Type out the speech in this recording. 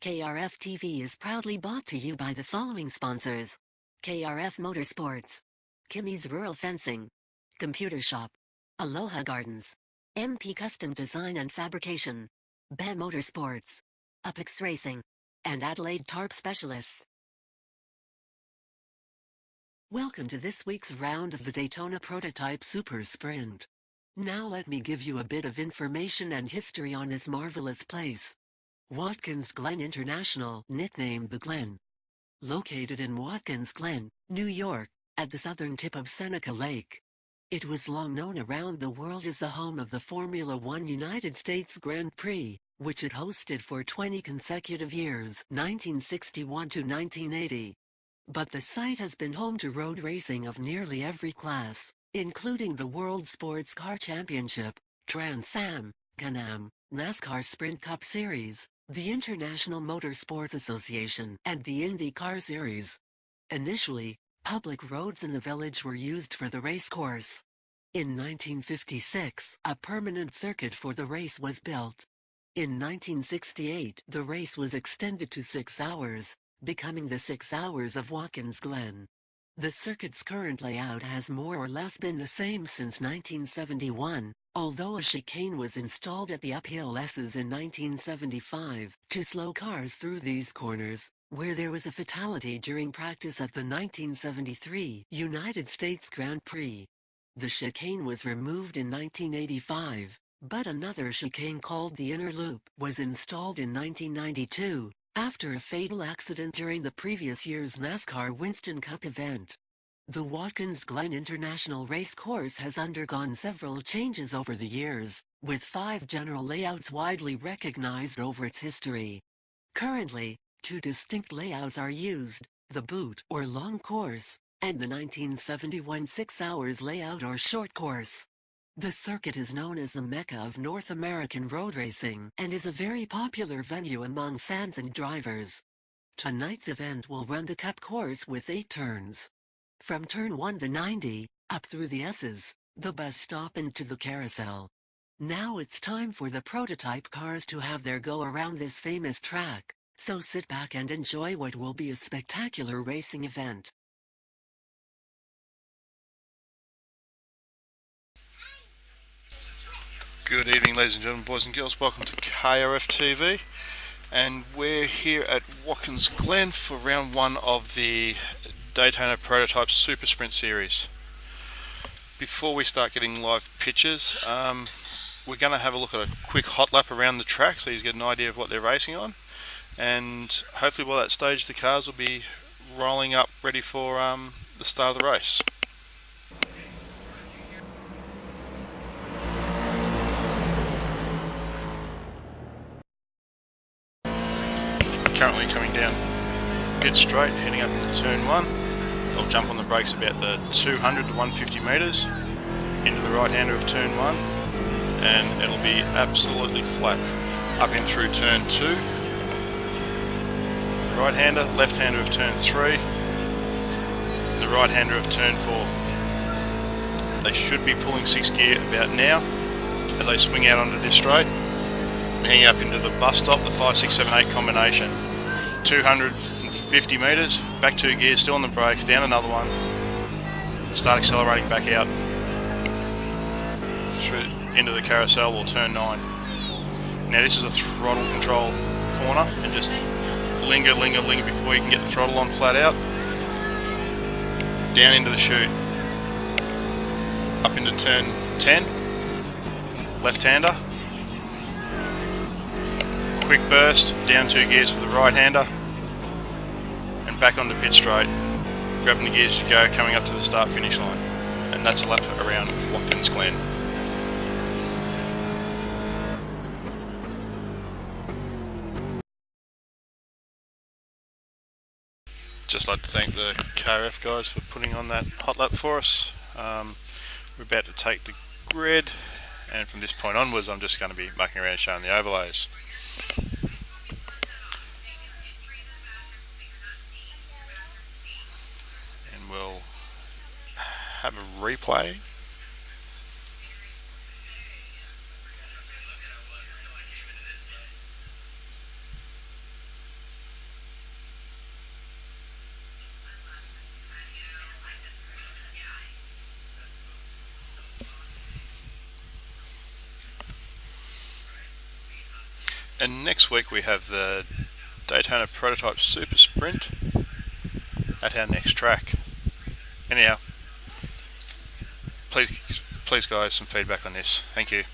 KRF TV is proudly brought to you by the following sponsors: KRF Motorsports, Kimmy's Rural Fencing, Computer Shop, Aloha Gardens, MP Custom Design and Fabrication, BAM Motorsports, Apex Racing, and Adelaide Tarp Specialists. Welcome to this week's round of the Daytona Prototype Super Sprint. Now let me give you a bit of information and history on this marvelous place. Watkins Glen International, nicknamed the Glen. Located in Watkins Glen, New York, at the southern tip of Seneca Lake. It was long known around the world as the home of the Formula One United States Grand Prix, which it hosted for 20 consecutive years, 1961 to 1980. But the site has been home to road racing of nearly every class, including the World Sports Car Championship, Trans Am, Can-Am, NASCAR Sprint Cup Series, the International Motorsports Association, and the IndyCar Series. Initially, public roads in the village were used for the race course. In 1956, a permanent circuit for the race was built. In 1968, the race was extended to 6 hours, becoming the 6 Hours of Watkins Glen. The circuit's current layout has more or less been the same since 1971, although a chicane was installed at the uphill S's in 1975 to slow cars through these corners, where there was a fatality during practice at the 1973 United States Grand Prix. The chicane was removed in 1985, but another chicane called the Inner Loop was installed in 1992, after a fatal accident during the previous year's NASCAR Winston Cup event. The Watkins Glen International Race Course has undergone several changes over the years, with 5 general layouts widely recognized over its history. Currently, 2 distinct layouts are used: the boot or long course, and the 1971 6 Hours layout or short course. The circuit is known as the Mecca of North American road racing and is a very popular venue among fans and drivers. Tonight's event will run the Cup course with 8 turns. From turn 1 to 90, up through the S's, the bus stop and to the carousel. Now it's time for the prototype cars to have their go around this famous track, so sit back and enjoy what will be a spectacular racing event. Good evening, ladies and gentlemen, boys and girls. Welcome to KRF TV, and we're here at Watkins Glen for round 1 of the Daytona Prototype Super Sprint Series. Before we start getting live pictures, we're going to have a look at a quick hot lap around the track so you get an idea of what they're racing on, and hopefully by that stage the cars will be rolling up ready for the start of the race. Currently coming down pit straight, heading up into turn 1. They'll jump on the brakes about the 200 to 150 metres into the right hander of turn 1, and it'll be absolutely flat up in through turn 2. The right hander, left hander of turn 3, and the right hander of turn 4. They should be pulling 6th gear about now as they swing out onto this straight, hanging up into the bus stop, the 5, 6, 7, 8 combination. 250 metres, back 2 gears, still on the brakes, down another one, start accelerating back out through into the carousel or turn 9. Now this is a throttle control corner, and just linger before you can get the throttle on flat out, down into the chute, up into turn 10, left hander, quick burst, down 2 gears for the right hander, and back onto pit straight, grabbing the gears as you go, coming up to the start finish line. And that's a lap around Watkins Glen. Just like to thank the KRF guys for putting on that hot lap for us. We're about to take the grid, and from this point onwards I'm just going to be mucking around showing the overlays. And we'll have a replay. And next week we have the Daytona Prototype Super Sprint at our next track. Anyhow, please guys, some feedback on this. Thank you.